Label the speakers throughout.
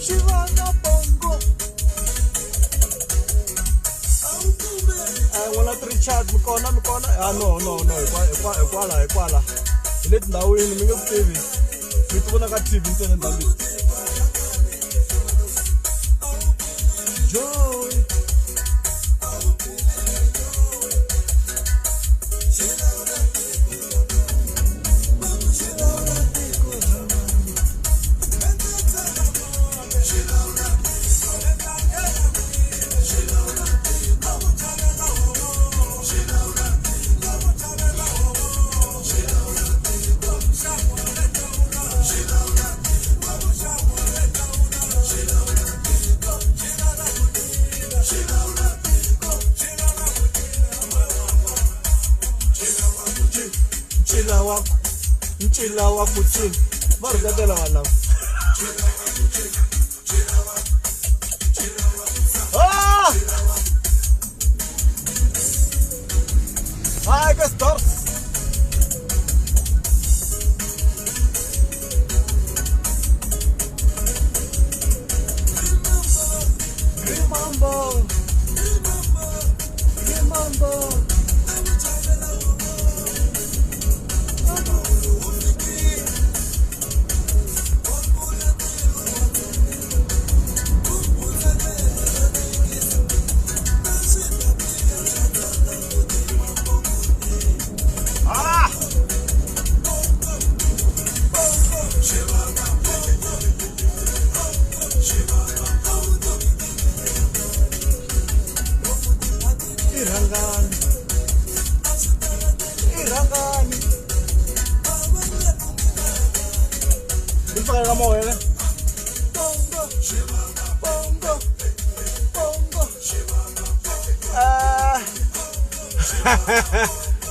Speaker 1: Shivana Pongo. I want to recharge Mikona. No. Equala. Let now in the middle of TV. With one of the TV in the Joy. Chila wa kuchini marugatela wana I guess stop. Remember. Rhangani. Il fare la muovere. Pongo.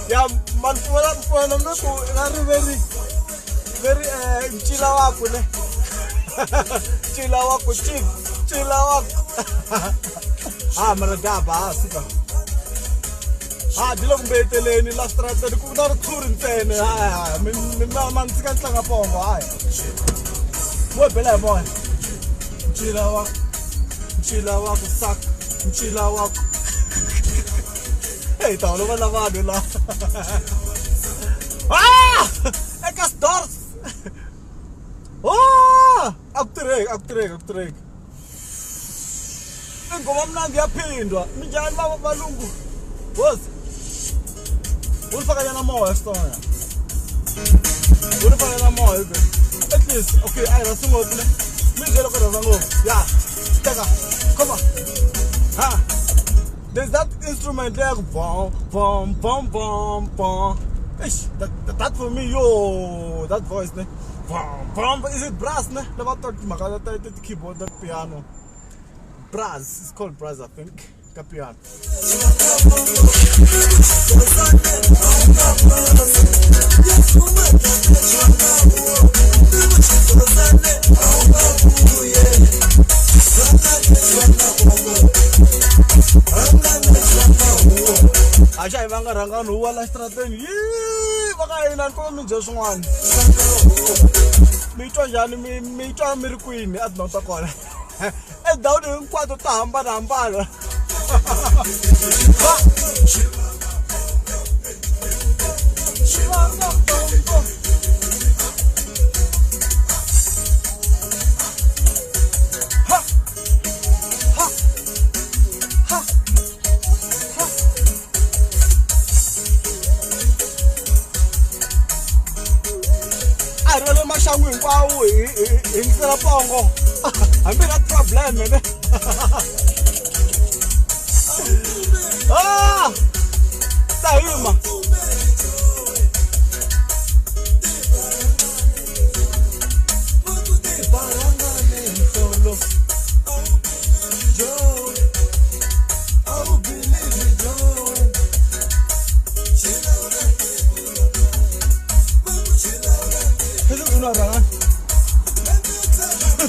Speaker 1: Ya man puana no ku very chila wako ne. Chila wako. Maradaba sika. Dilo kumbeteleni la strata di ku dar turin tsene. Min man tsika tlanga pongo Mo bela mo. Chila wako sak. Chila wako. Hey, tawlo ba lavado la. Ekas dors. Aktrek. Ingoma mnandi yaphindwa. Minjani baba balungu? Boss. Ulfaka yana moya stona. Ulfaka yana moya. At least, okay, I rasu ngopule. Minjelo ko razango. Yeah. Teka. Come on. There's that instrument there. Bom. That for me, yo. That voice, ne? Bom. Is it brass, ne? The keyboard, the piano. Brass. It's called brass, I think. The piano. Asha ivanga Rhangani wala strateni. Baka ina ko mi Joshwan. Mi twa njani mi twa mi ri kwini a tinota kona. Endhawini hinkwato to hambanahambana. Mashangu kwawo ingisela pongo. Ambe na problem ne.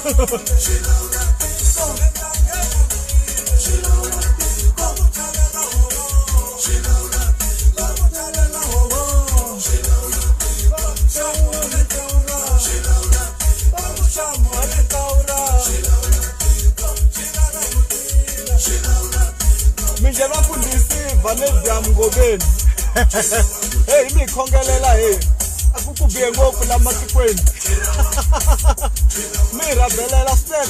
Speaker 1: Minje bafundisi vanezi yamngobeni. Hey imikhongelela hey. Akukubiye ngoku lamasikweni. Mirabelela step.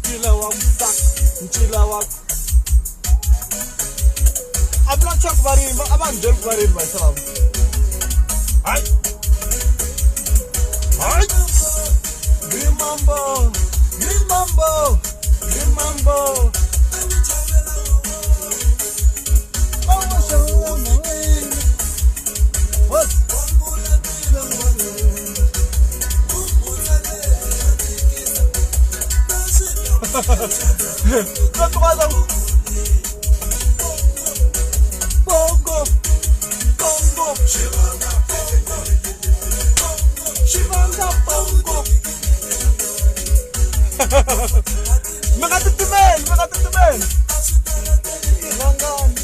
Speaker 1: Chila wamsa, chila wak. I'm not talking about him, but I'm not doing about him myself. Hi. Hi. Remember. What? Pongo. Shivanga Pongo. Megatimen. Rhangani.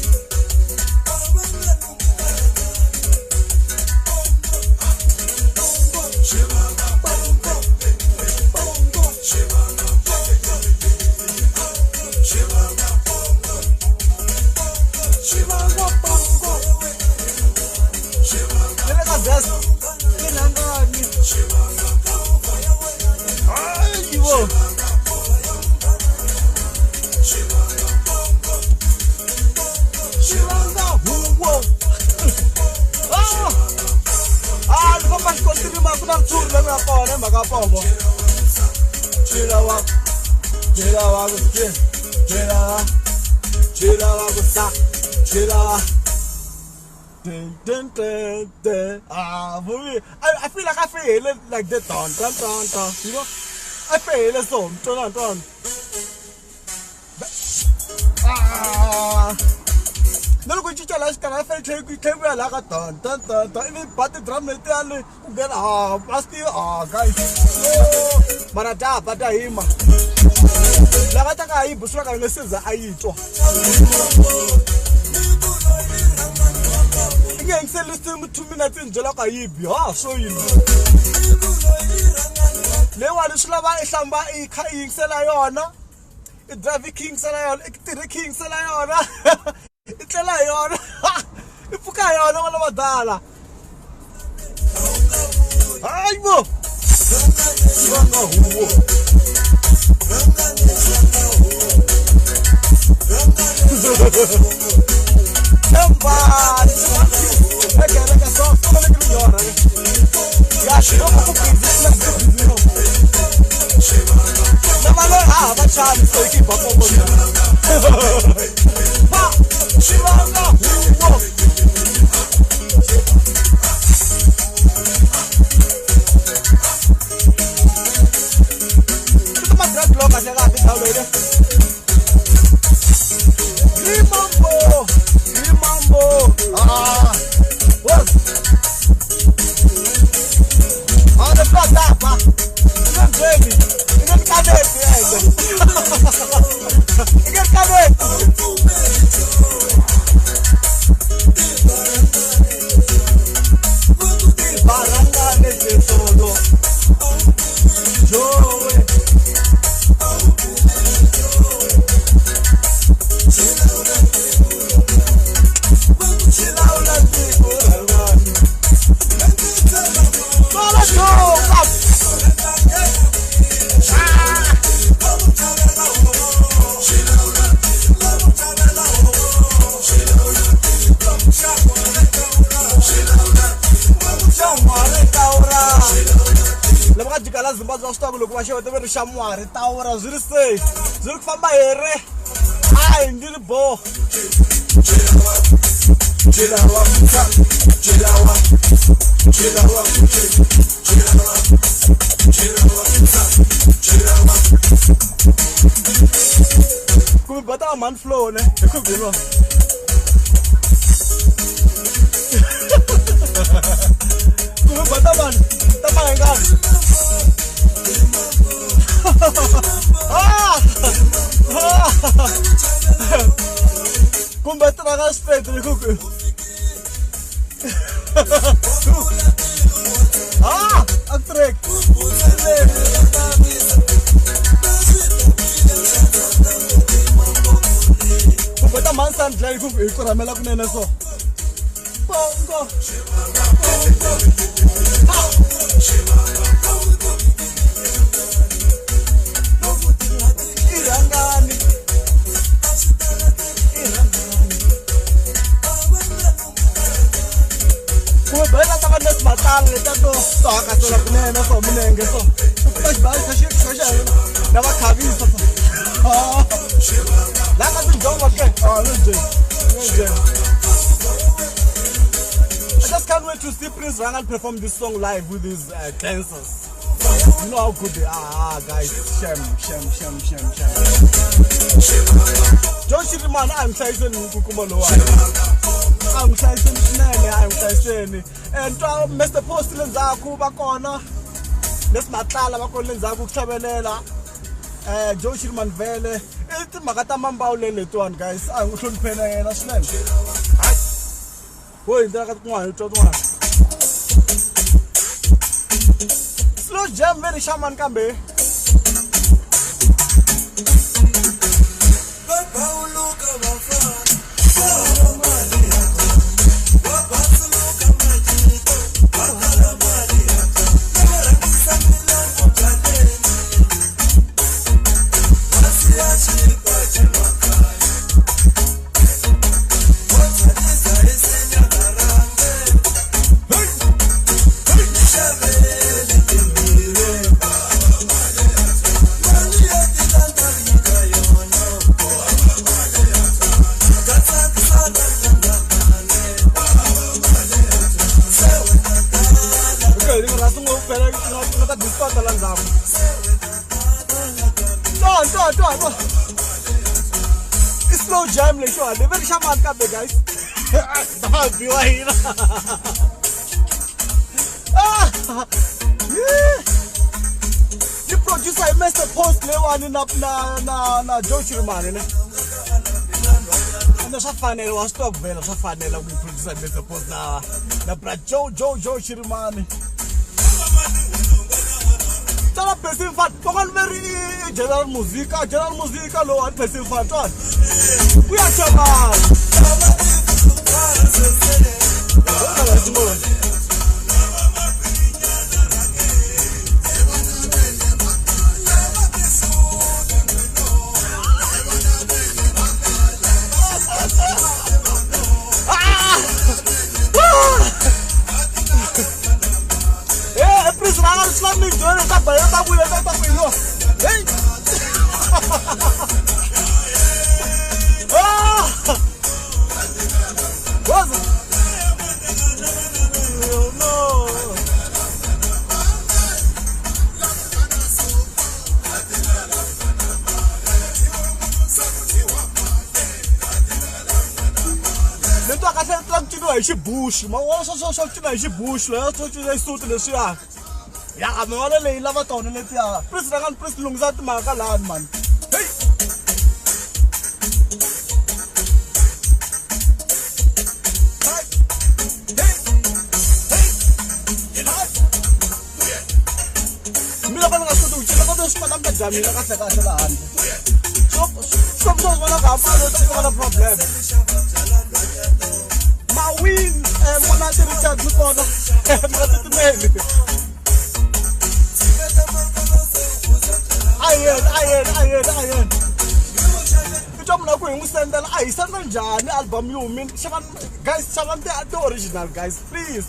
Speaker 1: Pongo. For me, I feel like I feel it like that. You know, I feel it so. Turn. No go chicha las kana fe take we like a ton. Any party drum le tale ku get pasti guys. Marata pada hima. La gata ka hi buswa ka ngesiza ayitwa. Ngiyengise listen 2 minutes njela ka yibi. So yini. Le wali silaba ihlamba ikhayingisela yona. I drive king sala yona, I king sala yona. Itlela yona. Ifuka yona wala badala. Hayibo. Rhanga huwo. Embani. Eka so kama le yona. Ya shiro ko business na. Namalo bachali so keep up on. Pa, shivanga huwo. Tuma drug lock ase ka bit hawle. Remember. What? On the block that, pa. Don't baby. Zimbazo stop loku washe to be shamware taura zuri say zuri kufamba here ai ndiri bo kumi bata man flow ne ekubilo Kumbe traga straight ni kuku. Atrek. Kumbe ta mansan dlai kuku ikuramela kunene so. Pongo. Rhangani. Bela taka net matang eta to toka sola kunene so munenge so. Kuba bali kashi na bakhavisa so. La ka ndonga ke. Nje. I just can't wait to see Prince Rhangani perform this song live with his dancers. You know how good they are, guys. Shame. Don't you man, I'm chasing Kukumalo. I'm chasing Nene, I'm chasing. And Mr. Postal and Zaku Bakona. Miss Matala Bakon Zaku Chabelela. Joe Shirman Vele. It's Magata Mambao Lele to one, guys. I'm going to pay a national. Who is that one? Slow jam very shaman kambe. It's slow jam like sure. They very shaman kambe guys. The producer I messed up post le one na Joe Chirman ne. And the final was stop vela final we producer messed up post na bra Joe Chirman. Tala person fat pongan very general musica lo one person fat one. We are chaman. Islamic journey ta bayata buya ta kuino. Hey. What's it? No. Lento akase tranquilo aí bush, mas só tira aí bush, é só tira isso tudo nesse ar. Ya kami wala le lava to ne tia pres rangan pres lungza t makalan man hey mila kan ngaso tu chila ko dos padam ka jami na ka sa lahan so wala ka pa do wala problem ma win mona ti Richard mo ko no ma ti me Ayen. Ito mo na ko yung sandal ay sandal dyan album yumin. Guys, saman the original guys. Please.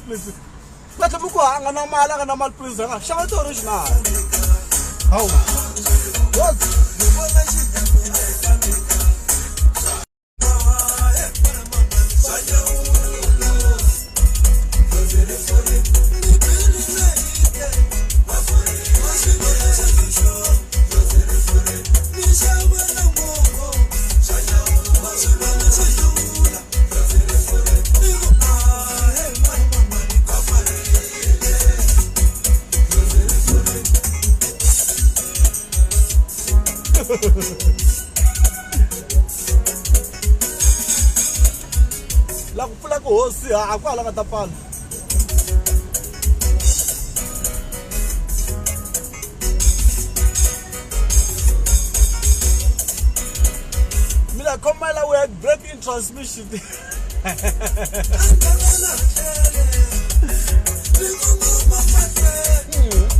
Speaker 1: Lahat mo ko ang anang mahalaga naman please nga. Siya ito original. How? What? La ku pfula ku hosi a kwala nga ta pfala. Mina khomela we had break in transmission.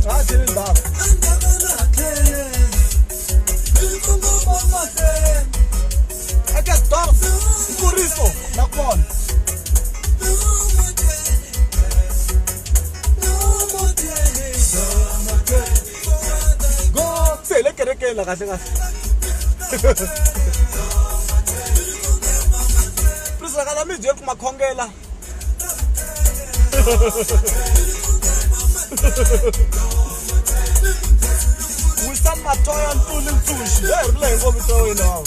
Speaker 1: Ah, didn't that. I got dogs. Puriso, nakon. Go, say le kere la kahle kahle. Please la kala mi je kuma khongela. Wisam matoya ntuli ntsushi. Hey, play ngo bitoyi now.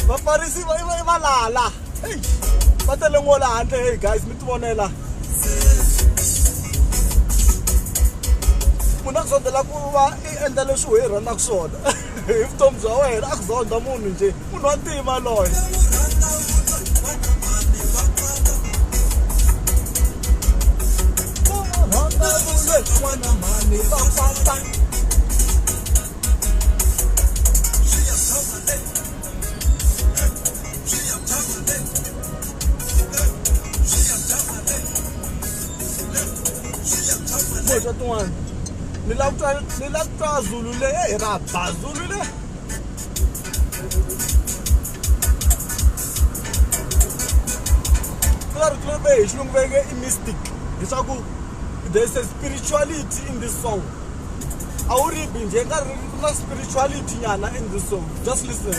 Speaker 1: Vafarisi va lala. Hey, va tele ngola handle. Hey guys, mi tivonela. Muna kusondela ku va endla leswi hi rhandza kuswona. Hi vutomi bya wena a ku zonda munhu nje. Munhu wa ntima loyi. Moja tuan, nilauta Zulu le, era Zulu le. Claro, clube, não vem mystic. There's a spirituality in this song. Auri binje na spirituality yana in this song. Just listen.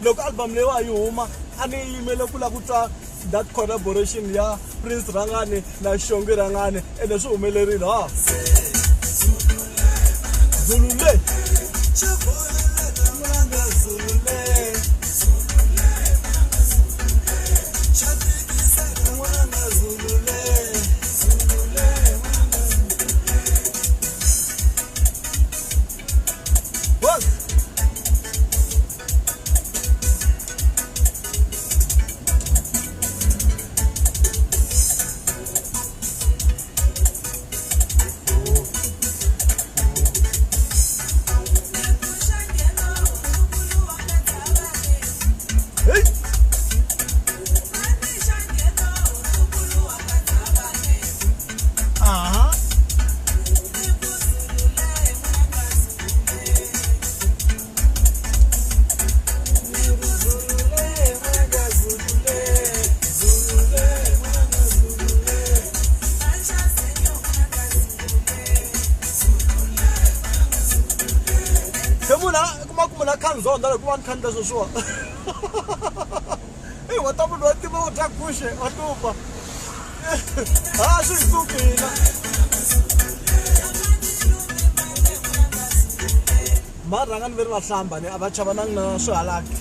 Speaker 1: Look album lewa yuma ani yimele kula kutwa that collaboration ya Prince Rhangani na Shongi Rhangani ene swi humelerile ha Zulule Zonda ku one kanda so hey watabu wati ba utakushe watupa ah sisukina Rhangani veri vahlamba ne avachavananga na swihalaki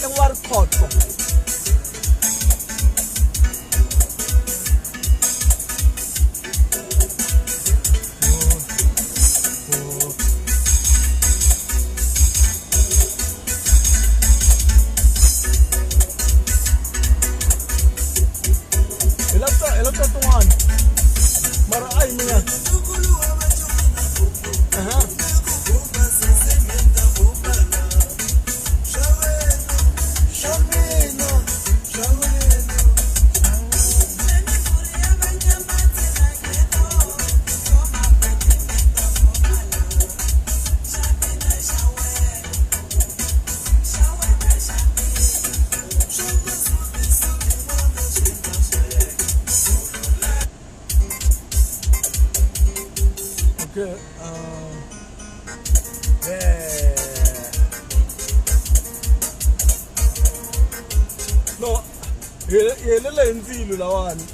Speaker 1: engwari khotso Shawena Okay. Yeah. No, yelela inzilo lawani.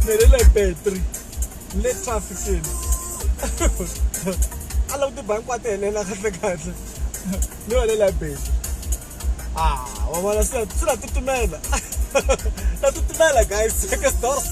Speaker 1: Nelela battery. Le traffic. Ala uti bank kwatelela kahle. No lela battery. Wala sila tutumela. Natutumela guys. Check us out.